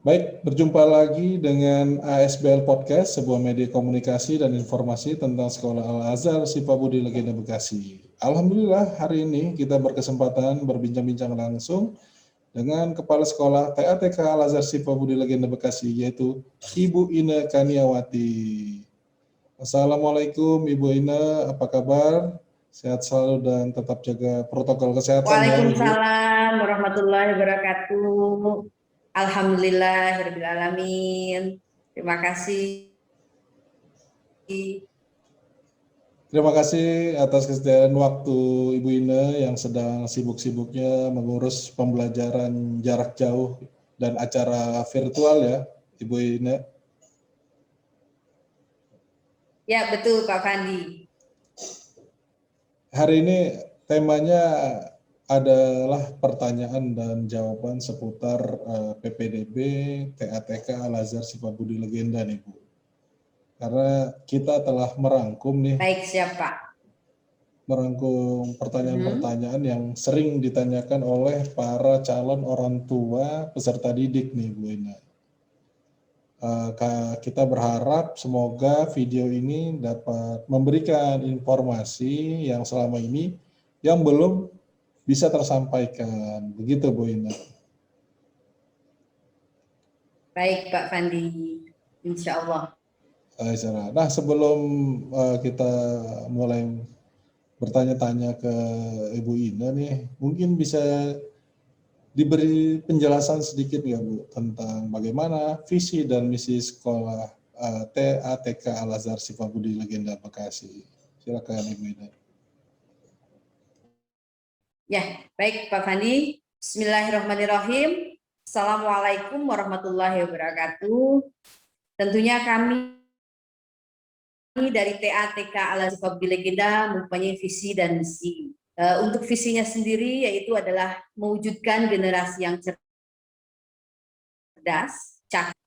Baik, berjumpa lagi dengan ASBL Podcast, sebuah media komunikasi dan informasi tentang Sekolah Al-Azhar Sifabudi Legenda Bekasi. Alhamdulillah, hari ini kita berkesempatan berbincang-bincang langsung dengan Kepala Sekolah TATK Al-Azhar Sifabudi Legenda Bekasi, yaitu Ibu Ine Kaniawati. Assalamualaikum Ibu Ine, apa kabar? Sehat selalu dan tetap jaga protokol kesehatan ya Ibu. Waalaikumsalam warahmatullahi wabarakatuh. Alhamdulillahirabbil alamin. Terima kasih. Terima kasih atas kesediaan waktu Ibu Ine yang sedang sibuk-sibuknya mengurus pembelajaran jarak jauh dan acara virtual ya, Ibu Ine. Ya, betul Pak Fandi. Hari ini temanya adalah pertanyaan dan jawaban seputar PPDB TATK Al-Azhar Sifabudi Legenda nih Bu. Karena kita telah merangkum nih Baik, siapa? merangkum pertanyaan-pertanyaan yang sering ditanyakan oleh para calon orang tua peserta didik nih Bu Ina. Kita berharap semoga video ini dapat memberikan informasi yang selama ini yang belum bisa tersampaikan. Begitu Bu Ina. Baik Pak Fandi, insya Allah. Nah, sebelum kita mulai bertanya-tanya ke Ibu Ina nih, mungkin bisa diberi penjelasan sedikit ya Bu tentang bagaimana visi dan misi sekolah TATK Al-Azhar Sifabudi Legenda Bekasi. Silakan Ibu Ina. Ya, baik Pak Fandi. Bismillahirrahmanirrahim. Assalamualaikum warahmatullahi wabarakatuh. Tentunya kami dari TATK Al-Azhar Sifabudi Legenda mempunyai visi dan misi. Untuk visinya sendiri yaitu adalah mewujudkan generasi yang cerdas,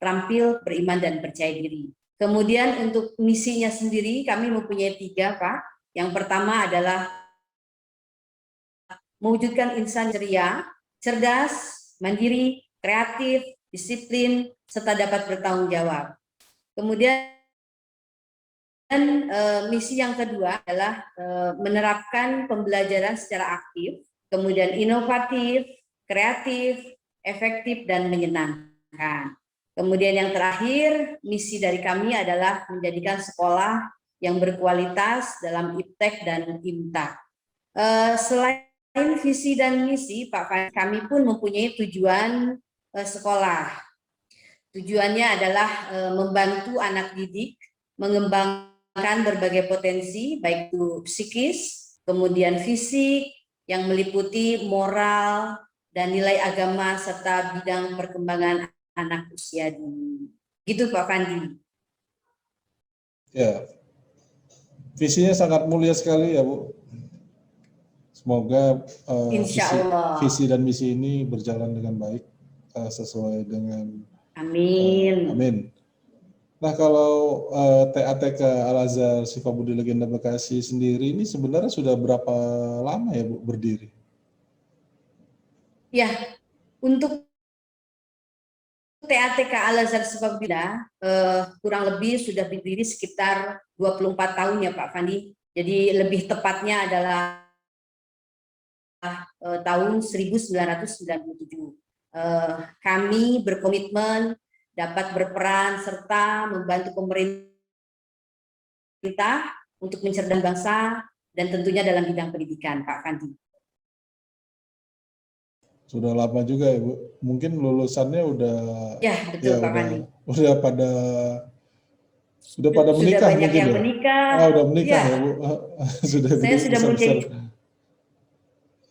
terampil, beriman, dan percaya diri. Kemudian untuk misinya sendiri kami mempunyai 3, Pak. Yang pertama adalah mewujudkan insan ceria, cerdas, mandiri, kreatif, disiplin, serta dapat bertanggung jawab. Kemudian misi yang kedua adalah menerapkan pembelajaran secara aktif, kemudian inovatif, kreatif, efektif, dan menyenangkan. Kemudian yang terakhir, misi dari kami adalah menjadikan sekolah yang berkualitas dalam iptek dan imtak. Selain visi dan misi, Pak, kami pun mempunyai tujuan sekolah. Tujuannya adalah membantu anak didik mengembangkan berbagai potensi, baik itu psikis, kemudian fisik, yang meliputi moral dan nilai agama serta bidang perkembangan anak usia dini. Gitu Pak Fandi. Ya, visinya sangat mulia sekali ya Bu. Semoga visi dan misi ini berjalan dengan baik sesuai dengan Amin. Amin. Nah, kalau TATK Al-Azhar Sifabudi Legenda Bekasi sendiri ini sebenarnya sudah berapa lama ya Bu berdiri? Ya, untuk TATK Al-Azhar Sifabudi kurang lebih sudah berdiri sekitar 24 tahun ya Pak Fandi. Jadi lebih tepatnya adalah tahun 1997. Kami berkomitmen dapat berperan serta membantu pemerintah untuk mencerdaskan bangsa dan tentunya dalam bidang pendidikan, Pak Fandi. Sudah lama juga ya Bu. Mungkin lulusannya udah Pak Fandi. Udah pada menikah banyak mungkin yang ya. menikah. Udah menikah ya Bu. Saya sudah besar.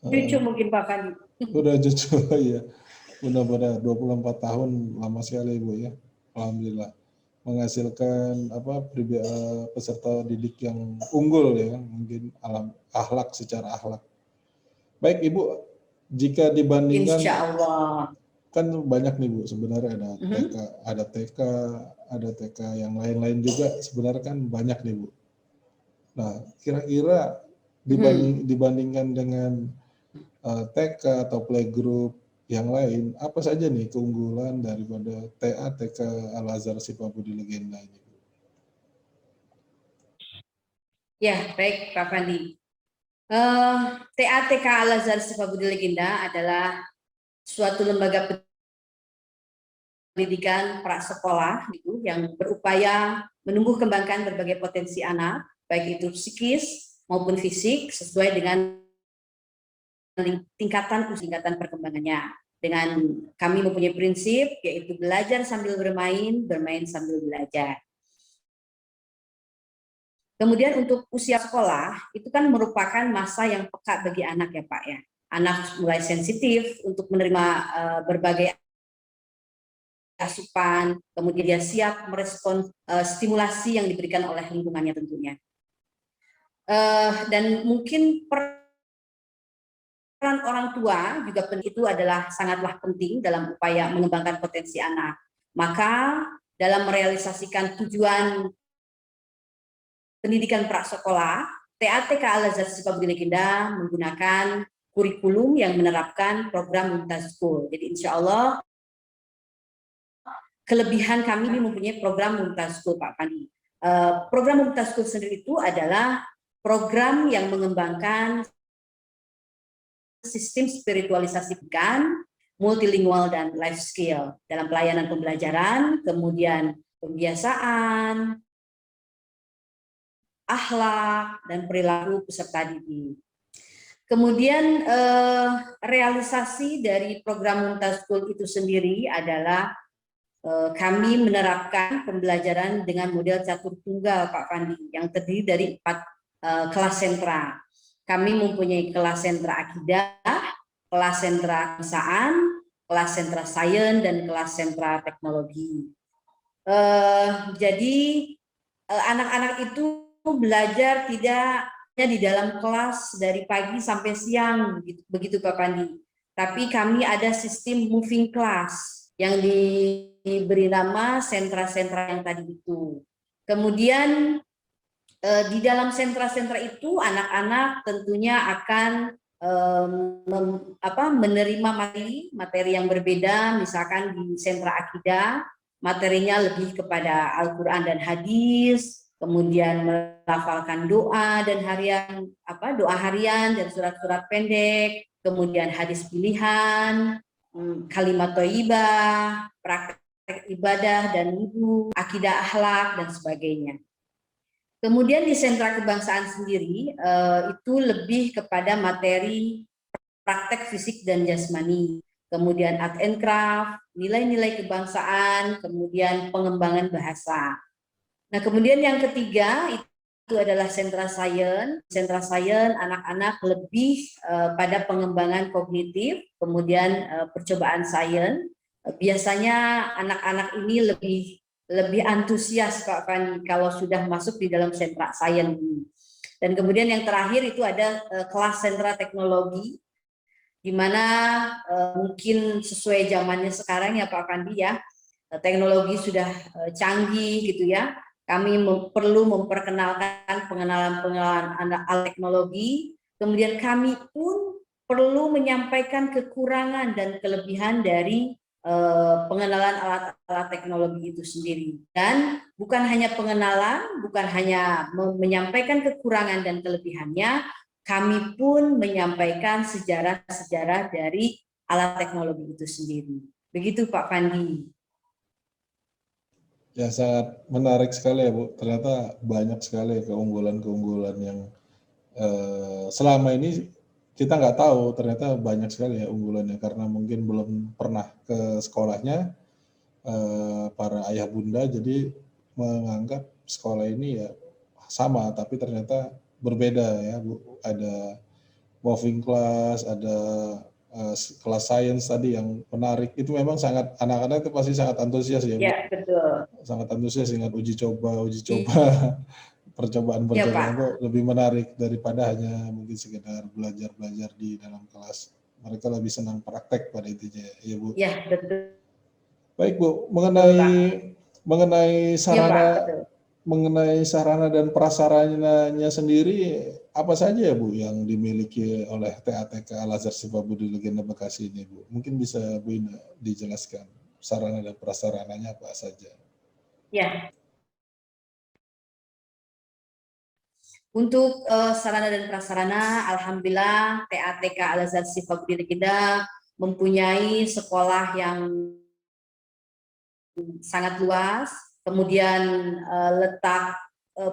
Cucu mungkin Pak Fandi. Udah cucu ya. Benar-benar 24 tahun lama sekali Bu ya. Alhamdulillah. Menghasilkan peserta didik yang unggul ya, mungkin akhlak secara akhlak. Baik Ibu, jika dibandingkan Insya Allah. Kan banyak nih Bu sebenarnya ada TK yang lain-lain juga sebenarnya kan banyak nih Bu. Nah, kira-kira dibandingkan dengan TK atau playgroup yang lain, apa saja nih keunggulan daripada TATK Al-Azhar Sifabudi Legenda ini? Ya, baik Pak Fandi. TATK Al-Azhar Sifabudi Legenda adalah suatu lembaga pendidikan prasekolah gitu, yang berupaya menumbuh kembangkan berbagai potensi anak, baik itu psikis maupun fisik, sesuai dengan tingkatan perkembangannya. Dengan kami mempunyai prinsip yaitu belajar sambil bermain, bermain sambil belajar. Kemudian untuk usia sekolah itu kan merupakan masa yang peka bagi anak ya Pak ya. Anak mulai sensitif untuk menerima berbagai asupan, kemudian dia siap merespon stimulasi yang diberikan oleh lingkungannya tentunya. Dan mungkin peran orang tua juga itu adalah sangatlah penting dalam upaya mengembangkan potensi anak. Maka dalam merealisasikan tujuan pendidikan prasekolah, TATK Al-Azhar Sifabudi Legenda menggunakan kurikulum yang menerapkan program Mumtaz School. Jadi insya Allah kelebihan kami ini mempunyai program Mumtaz School Pak Fandi. Program Mumtaz School sendiri itu adalah program yang mengembangkan sistem spiritualisasi pendidikan, multilingual dan life skill dalam pelayanan pembelajaran, kemudian pembiasaan, akhlak dan perilaku peserta didik. Kemudian realisasi dari program Mumtaz School itu sendiri adalah kami menerapkan pembelajaran dengan model catur tunggal Pak Fandi yang terdiri dari 4 kelas sentra. Kami mempunyai kelas sentra akidah, kelas sentra kebangsaan, kelas sentra sains, dan kelas sentra teknologi. Jadi anak-anak itu belajar tidak hanya di dalam kelas dari pagi sampai siang, begitu Pak Pandi. Tapi kami ada sistem moving class yang diberi nama sentra-sentra yang tadi itu. Kemudian di dalam sentra-sentra itu anak-anak tentunya akan menerima materi yang berbeda. Misalkan di sentra akidah materinya lebih kepada Al-Quran dan hadis, kemudian melafalkan doa dan doa harian dan surat-surat pendek, kemudian hadis pilihan, kalimat thayyibah, praktek ibadah dan wudu, akidah akhlak dan sebagainya. Kemudian di sentra kebangsaan sendiri itu lebih kepada materi praktek fisik dan jasmani, kemudian art and craft, nilai-nilai kebangsaan, kemudian pengembangan bahasa. Nah, kemudian yang ketiga itu adalah sentra sains. Sentra sains anak-anak lebih pada pengembangan kognitif, kemudian percobaan sains. Biasanya anak-anak ini lebih antusias Pak Fani kalau sudah masuk di dalam sentra sains ini. Dan kemudian yang terakhir itu ada kelas sentra teknologi, di mana mungkin sesuai zamannya sekarang ya Pak Fandi ya, teknologi sudah canggih gitu ya. Kami perlu memperkenalkan pengenalan alat teknologi, kemudian kami pun perlu menyampaikan kekurangan dan kelebihan dari pengenalan alat-alat teknologi itu sendiri. Dan bukan hanya pengenalan, bukan hanya menyampaikan kekurangan dan kelebihannya, kami pun menyampaikan sejarah-sejarah dari alat teknologi itu sendiri. Begitu Pak Fandi. Ya, sangat menarik sekali ya Bu. Ternyata banyak sekali keunggulan-keunggulan yang selama ini kita nggak tahu, ternyata banyak sekali ya unggulannya, karena mungkin belum pernah ke sekolahnya para ayah bunda, jadi menganggap sekolah ini ya sama, tapi ternyata berbeda ya Bu. Ada moving class, ada kelas sains tadi yang menarik. Itu memang sangat, anak-anak itu pasti sangat antusias ya Bu. Ya, betul. Sangat antusias dengan uji coba. Percobaan-percobaan itu lebih menarik daripada hanya mungkin sekedar belajar di dalam kelas. Mereka lebih senang praktek pada intinya ya Bu. Ya, betul. Baik Bu, mengenai Ya, Pak, betul. mengenai sarana dan prasarananya sendiri, apa saja ya Bu yang dimiliki oleh TATK Al-Azhar Sifabudi Legenda Bekasi ini Bu? Mungkin bisa Bu Ina dijelaskan sarana dan prasarananya apa saja? Ya, untuk sarana dan prasarana, alhamdulillah TATK Al-Azhar Sifabudi Legenda mempunyai sekolah yang sangat luas, kemudian letak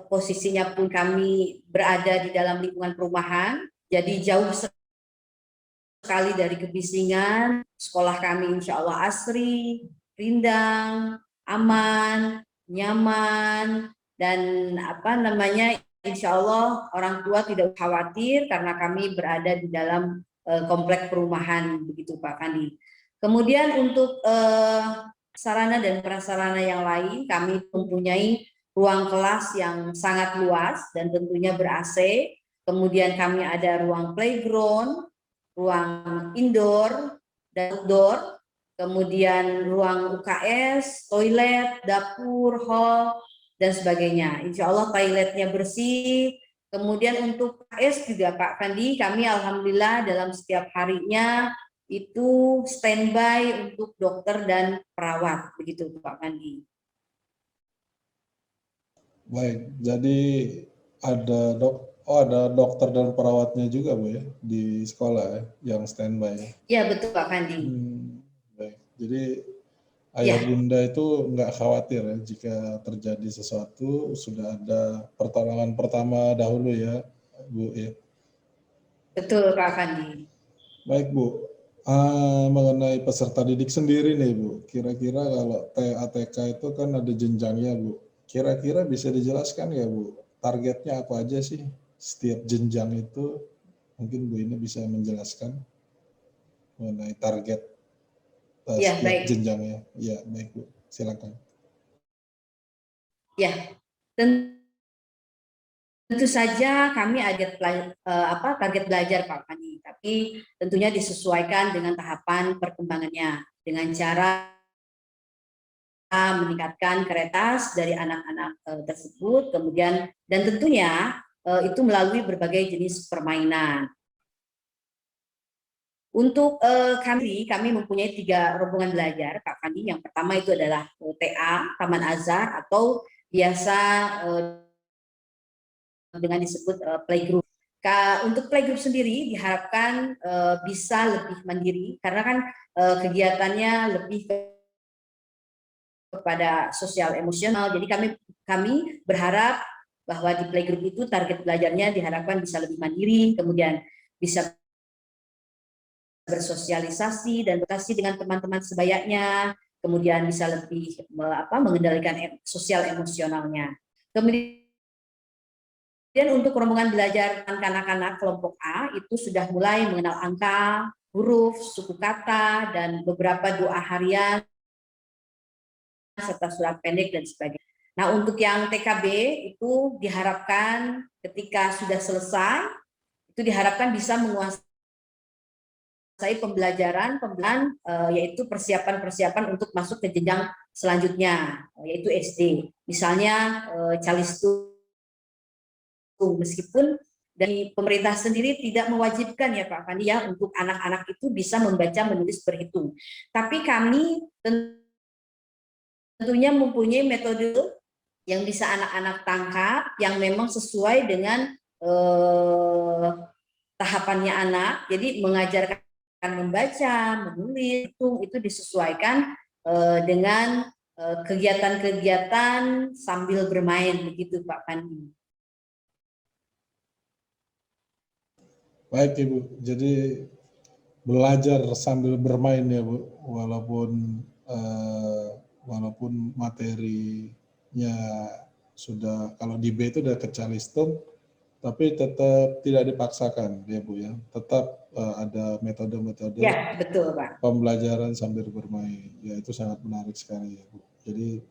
posisinya pun kami berada di dalam lingkungan perumahan, jadi jauh sekali dari kebisingan. Sekolah kami insya Allah asri, rindang, aman, nyaman, dan insya Allah orang tua tidak khawatir karena kami berada di dalam komplek perumahan, begitu Pak Kandi. Kemudian untuk sarana dan prasarana yang lain, kami mempunyai ruang kelas yang sangat luas dan tentunya ber-AC. Kemudian kami ada ruang playground, ruang indoor dan outdoor, kemudian ruang UKS, toilet, dapur, hall, dan sebagainya. Insya Allah toiletnya bersih. Kemudian untuk UKS juga Pak Kandi, kami alhamdulillah dalam setiap harinya itu standby untuk dokter dan perawat, begitu Pak Kandi. Baik, jadi ada dokter dan perawatnya juga Bu ya di sekolah ya, yang standby. Ya betul Pak Kandi. Baik. Jadi Ya. ayah bunda itu nggak khawatir ya jika terjadi sesuatu, sudah ada pertolongan pertama dahulu ya Bu ya. Betul Pak Kandi. Baik Bu, mengenai peserta didik sendiri nih Bu, kira-kira kalau TATK itu kan ada jenjangnya Bu, kira-kira bisa dijelaskan ya Bu, targetnya apa aja sih setiap jenjang itu, mungkin Bu ini bisa menjelaskan mengenai target Ya, setiap baik. jenjangnya. Ya, baik Bu, silakan. Ya, tentu saja kami ada target belajar Pak Pani, tapi tentunya disesuaikan dengan tahapan perkembangannya dengan cara meningkatkan kreativitas dari anak-anak tersebut, kemudian dan tentunya itu melalui berbagai jenis permainan. Untuk kami mempunyai 3 rombongan belajar Pak Pani. Yang pertama itu adalah TA Taman Azhar atau biasa dengan disebut playgroup. Untuk playgroup sendiri diharapkan bisa lebih mandiri karena kan kegiatannya lebih kepada sosial emosional. Jadi kami berharap bahwa di playgroup itu target belajarnya diharapkan bisa lebih mandiri, kemudian bisa bersosialisasi dan berinteraksi dengan teman-teman sebayanya, kemudian bisa lebih mengendalikan sosial emosionalnya. Kemudian untuk rombongan belajar anak-anak kelompok A itu sudah mulai mengenal angka, huruf, suku kata, dan beberapa doa harian serta surat pendek dan sebagainya. Nah, untuk yang TKB itu diharapkan ketika sudah selesai itu diharapkan bisa menguasai pembelajaran yaitu persiapan untuk masuk ke jenjang selanjutnya yaitu SD. Misalnya calistung, meskipun dari pemerintah sendiri tidak mewajibkan ya Pak Fandi ya untuk anak-anak itu bisa membaca, menulis, berhitung. Tapi kami tentunya mempunyai metode yang bisa anak-anak tangkap yang memang sesuai dengan tahapannya anak. Jadi mengajarkan membaca, menulis, itu disesuaikan dengan kegiatan-kegiatan sambil bermain begitu Pak Pandi. Baik Ibu, jadi belajar sambil bermain ya Bu, walaupun materinya sudah, kalau di B itu udah kecalistung, tapi tetap tidak dipaksakan ya Bu ya, tetap ada metode-metode Ya, betul Pak. pembelajaran sambil bermain, ya itu sangat menarik sekali ya Bu. Jadi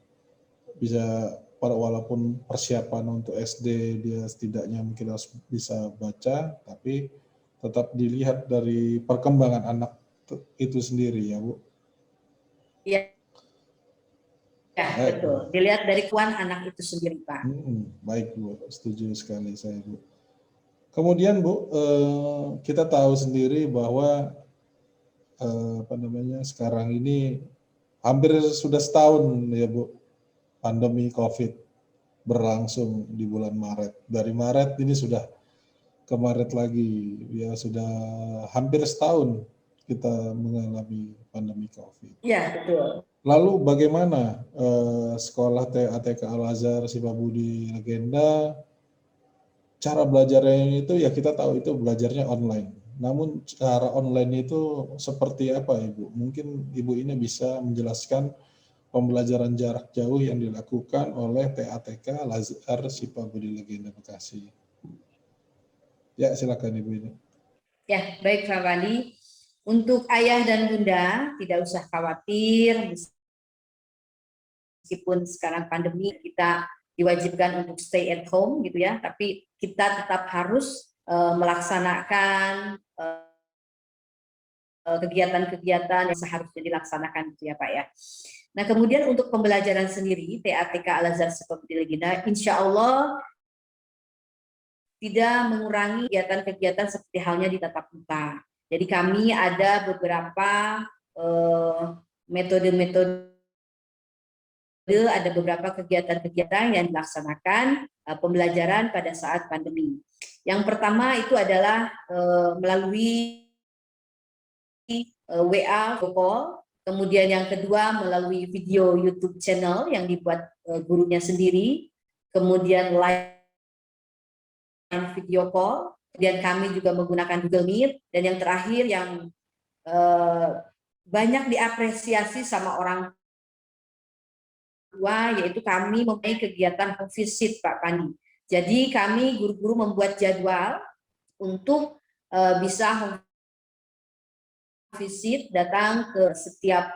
bisa walaupun persiapan untuk SD dia setidaknya mungkin harus bisa baca, tapi tetap dilihat dari perkembangan anak itu sendiri ya Bu. Iya, ya, betul. Dilihat dari kuan anak itu sendiri Pak. Baik Bu, setuju sekali saya Bu. Kemudian Bu, kita tahu sendiri bahwa sekarang ini hampir sudah setahun ya Bu, pandemi COVID berlangsung di bulan Maret. Dari Maret ini sudah ke Maret lagi, ya sudah hampir setahun kita mengalami pandemi COVID. Ya, betul. Lalu bagaimana sekolah TATK Al-Azhar Sifabudi Legenda, cara belajarnya itu ya kita tahu itu belajarnya online. Namun cara online itu seperti apa Ibu? Mungkin Ibu ini bisa menjelaskan pembelajaran jarak jauh yang dilakukan oleh TATK Al-Azhar Sifabudi Legenda Bekasi. Ya, silakan Ibu ini. Ya, baik Pak Pandi. Untuk ayah dan bunda tidak usah khawatir, meskipun sekarang pandemi kita diwajibkan untuk stay at home gitu ya, tapi kita tetap harus melaksanakan kegiatan-kegiatan yang seharusnya dilaksanakan gitu ya Pak ya. Nah kemudian untuk pembelajaran sendiri TATK Al-Azhar Sifabudi Legenda insya Allah tidak mengurangi kegiatan-kegiatan seperti halnya di tatap muka. Jadi kami ada beberapa metode-metode, ada beberapa kegiatan-kegiatan yang dilaksanakan pembelajaran pada saat pandemi. Yang pertama itu adalah melalui WA, call, kemudian yang kedua melalui video YouTube channel yang dibuat gurunya sendiri, kemudian live video call, kemudian kami juga menggunakan Google Meet, dan yang terakhir yang banyak diapresiasi sama orang tua, yaitu kami mempunyai kegiatan home visit Pak Pandi. Jadi kami guru-guru membuat jadwal untuk bisa home visit, datang ke setiap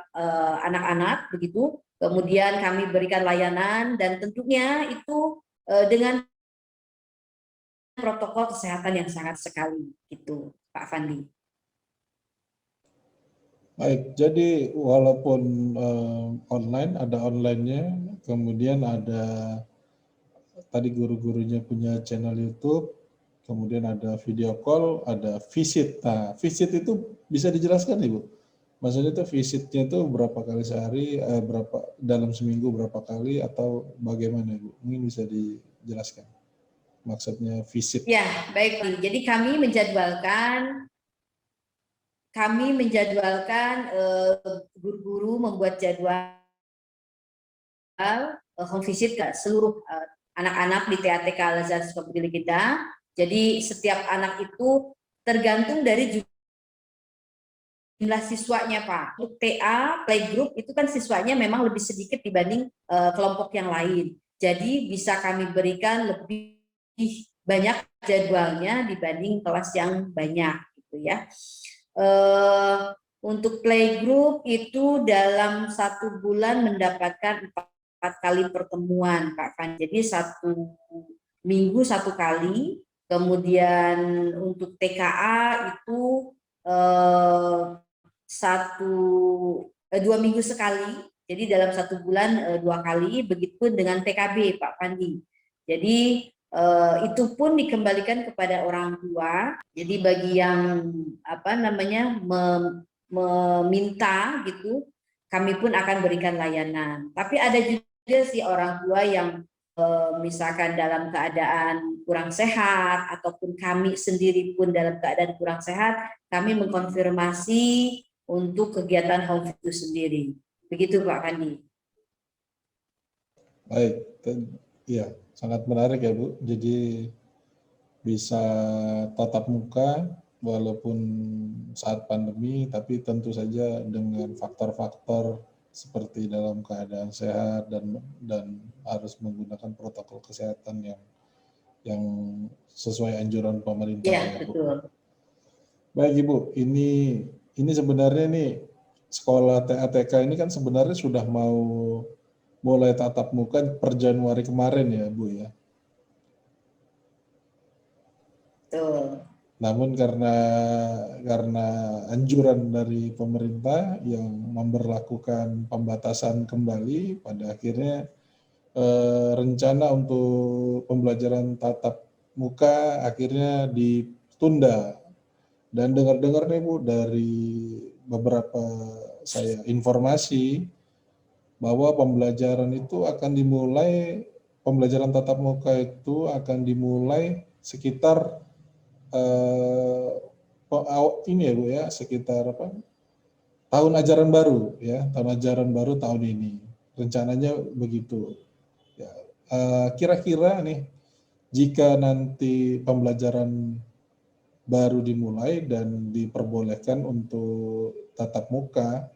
anak-anak begitu, kemudian kami berikan layanan dan tentunya itu dengan protokol kesehatan yang sangat sekali gitu Pak Fandi. Baik, jadi walaupun online, ada online-nya, kemudian ada tadi guru-gurunya punya channel YouTube, kemudian ada video call, ada visit. Nah, visit itu bisa dijelaskan Ibu? Maksudnya itu visitnya itu berapa kali sehari, berapa dalam seminggu berapa kali, atau bagaimana Ibu? Mungkin bisa dijelaskan maksudnya visit. Ya, baik. Jadi kami menjadwalkan guru-guru membuat jadwal home visit ke seluruh anak-anak di TATK Al-Azhar Sifabudi Legenda. Jadi setiap anak itu tergantung dari jumlah siswanya Pak. Untuk TA, playgroup itu kan siswanya memang lebih sedikit dibanding kelompok yang lain. Jadi bisa kami berikan lebih banyak jadwalnya dibanding kelas yang banyak gitu ya. Untuk playgroup itu dalam 1 bulan mendapatkan 4 kali pertemuan Pak Fan. Jadi 1 minggu 1 kali. Kemudian untuk TKA itu 2 minggu sekali. Jadi dalam 1 bulan 2 kali. Begitupun dengan TKB Pak Pandi. Jadi itu pun dikembalikan kepada orang tua. Jadi bagi yang meminta gitu, kami pun akan berikan layanan. Tapi ada juga sih orang tua yang misalkan dalam keadaan kurang sehat ataupun kami sendiri pun dalam keadaan kurang sehat, kami mengkonfirmasi untuk kegiatan home itu sendiri. Begitu Pak Kandi. Baik, ya sangat menarik ya Bu. Jadi bisa tatap muka walaupun saat pandemi, tapi tentu saja dengan faktor-faktor seperti dalam keadaan sehat dan harus menggunakan protokol kesehatan yang sesuai anjuran pemerintah. Ya, betul. Baik Ibu, ini sebenarnya nih sekolah TATK ini kan sebenarnya sudah mau mulai tatap muka per Januari kemarin ya Bu ya. Betul. Namun karena anjuran dari pemerintah yang memberlakukan pembatasan kembali, pada akhirnya rencana untuk pembelajaran tatap muka akhirnya ditunda. Dan dengar-dengar nih Bu dari beberapa saya informasi bahwa pembelajaran tatap muka itu akan dimulai sekitar ini ya Bu ya, sekitar tahun ajaran baru ya, tahun ajaran baru tahun ini. Rencananya begitu. Ya, kira-kira nih jika nanti pembelajaran baru dimulai dan diperbolehkan untuk tatap muka,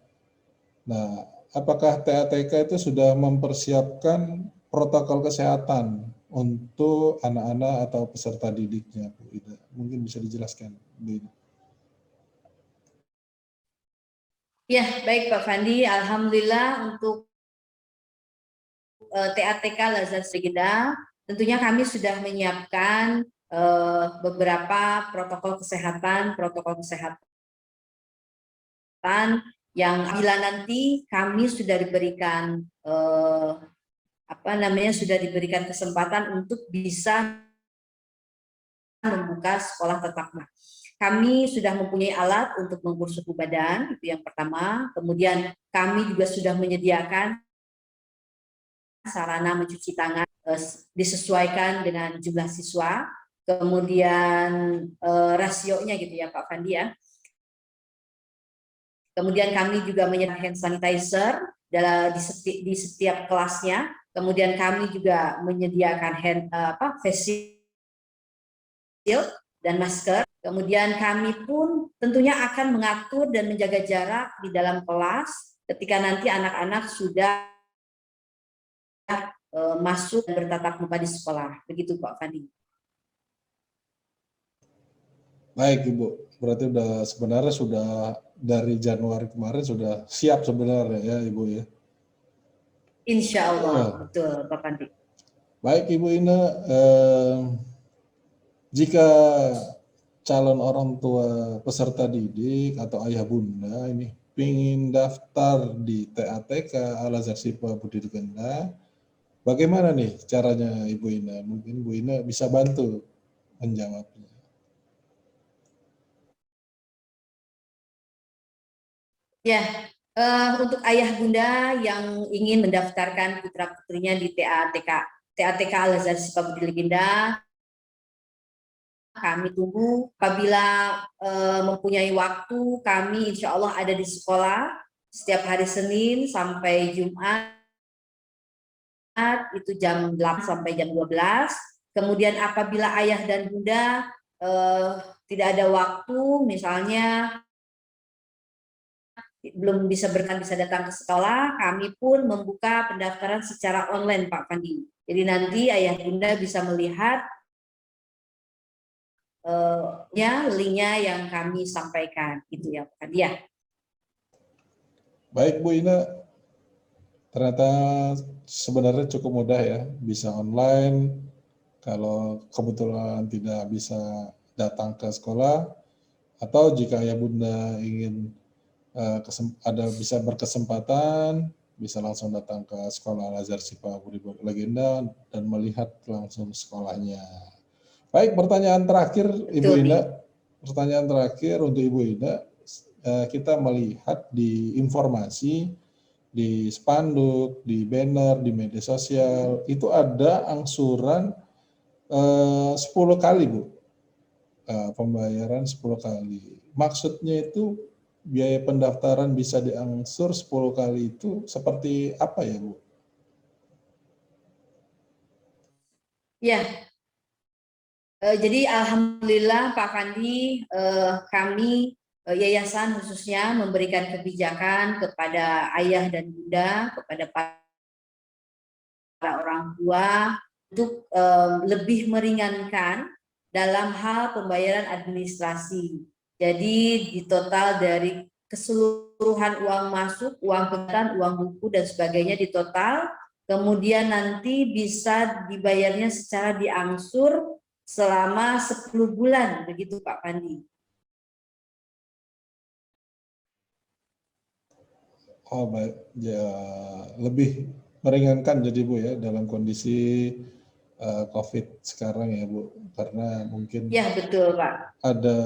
nah apakah TATK itu sudah mempersiapkan protokol kesehatan untuk anak-anak atau peserta didiknya, Bu Ida? Mungkin bisa dijelaskan, Bu Ida. Ya, baik Pak Fandi. Alhamdulillah untuk TATK Lazar Segida, tentunya kami sudah menyiapkan beberapa protokol kesehatan yang bila nanti kami sudah diberikan sudah diberikan kesempatan untuk bisa membuka sekolah tatap muka. Kami sudah mempunyai alat untuk mengukur suhu badan, itu yang pertama. Kemudian kami juga sudah menyediakan sarana mencuci tangan disesuaikan dengan jumlah siswa, kemudian rasionya gitu ya Pak Fandi ya. Kemudian kami juga menyediakan hand sanitizer di setiap kelasnya. Kemudian kami juga menyediakan face shield dan masker. Kemudian kami pun tentunya akan mengatur dan menjaga jarak di dalam kelas ketika nanti anak-anak sudah masuk dan bertatap muka di sekolah. Begitu Pak Fandi. Baik Ibu, berarti sebenarnya sudah dari Januari kemarin sudah siap sebenarnya ya Ibu ya. Insya Allah, betul Pak Fandi. Baik Ibu Ina, jika calon orang tua peserta didik atau ayah bunda ini ingin daftar di TATK Al-Azhar Syifa Budi Diganda, bagaimana nih caranya Ibu Ina? Mungkin Ibu Ina bisa bantu menjawabnya. Ya, untuk ayah bunda yang ingin mendaftarkan putra putrinya di TATK Al-Azhar Syifa Budi Legenda, kami tunggu. Apabila mempunyai waktu, kami insya Allah ada di sekolah setiap hari Senin sampai Jumat, itu jam 8 sampai jam 12. Kemudian apabila ayah dan bunda tidak ada waktu, misalnya belum bisa datang ke sekolah, kami pun membuka pendaftaran secara online Pak Fandi. Jadi nanti ayah bunda bisa melihat linknya yang kami sampaikan, gitu ya Pak Fandi ya. Baik Bu Ina, ternyata sebenarnya cukup mudah ya, bisa online. Kalau kebetulan tidak bisa datang ke sekolah, atau jika ayah bunda ingin bisa berkesempatan, bisa langsung datang ke sekolah Al-Azhar Syifa Budi Legenda dan melihat langsung sekolahnya. Baik, pertanyaan terakhir Ibu Ina. Pertanyaan terakhir untuk Ibu Ina, kita melihat di informasi, di spanduk, di banner, di media sosial, itu ada angsuran 10 kali Bu, pembayaran 10 kali. Maksudnya itu biaya pendaftaran bisa diangsur 10 kali itu seperti apa ya Bu? Ya, jadi alhamdulillah Pak Fandi, kami yayasan khususnya memberikan kebijakan kepada ayah dan bunda, kepada para orang tua untuk lebih meringankan dalam hal pembayaran administrasi. Jadi di total dari keseluruhan uang masuk, uang kegiatan, uang buku dan sebagainya di total, kemudian nanti bisa dibayarnya secara diangsur selama 10 bulan, begitu Pak Pandi. Oh baik, ya lebih meringankan jadi Bu ya dalam kondisi COVID sekarang ya Bu, karena mungkin Ya, betul Pak. ada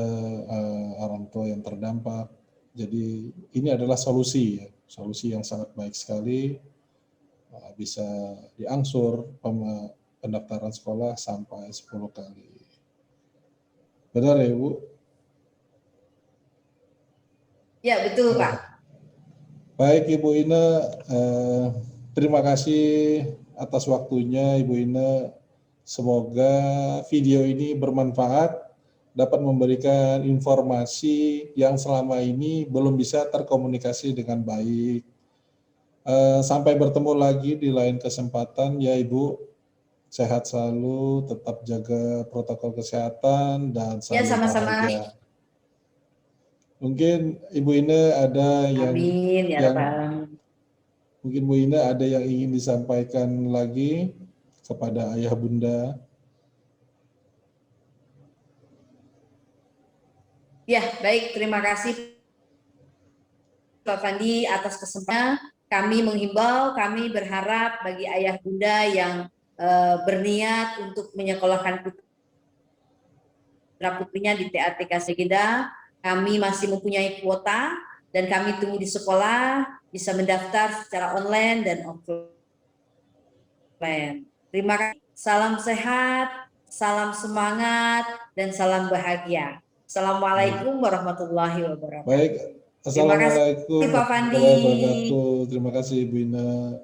orang tua yang terdampak. Jadi ini adalah solusi ya, solusi yang sangat baik sekali, bisa diangsur pendaftaran sekolah sampai 10 kali. Benar ya Bu? Ya, betul Pak. Baik Ibu Ina, terima kasih atas waktunya Ibu Ina. Semoga video ini bermanfaat, dapat memberikan informasi yang selama ini belum bisa terkomunikasi dengan baik. Sampai bertemu lagi di lain kesempatan ya Ibu. Sehat selalu, tetap jaga protokol kesehatan dan Ya, selalu sama-sama. bahagia. Mungkin Ibu Ina ada Amin ya rabbal alamin. mungkin Bu Ina ada yang ingin disampaikan lagi kepada ayah bunda. Ya, baik. Terima kasih Pak Fandi atas kesempatannya. Kami menghimbau, kami berharap bagi ayah bunda yang berniat untuk menyekolahkan putra-putrinya di TATK Segeda, kami masih mempunyai kuota dan kami tunggu di sekolah, bisa mendaftar secara online dan offline. Terima kasih. Salam sehat, salam semangat, dan salam bahagia. Assalamualaikum warahmatullahi wabarakatuh. Baik, Terima kasih Assalamualaikum Pak Fandi. warahmatullahi wabarakatuh. Terima kasih Ibu Ina.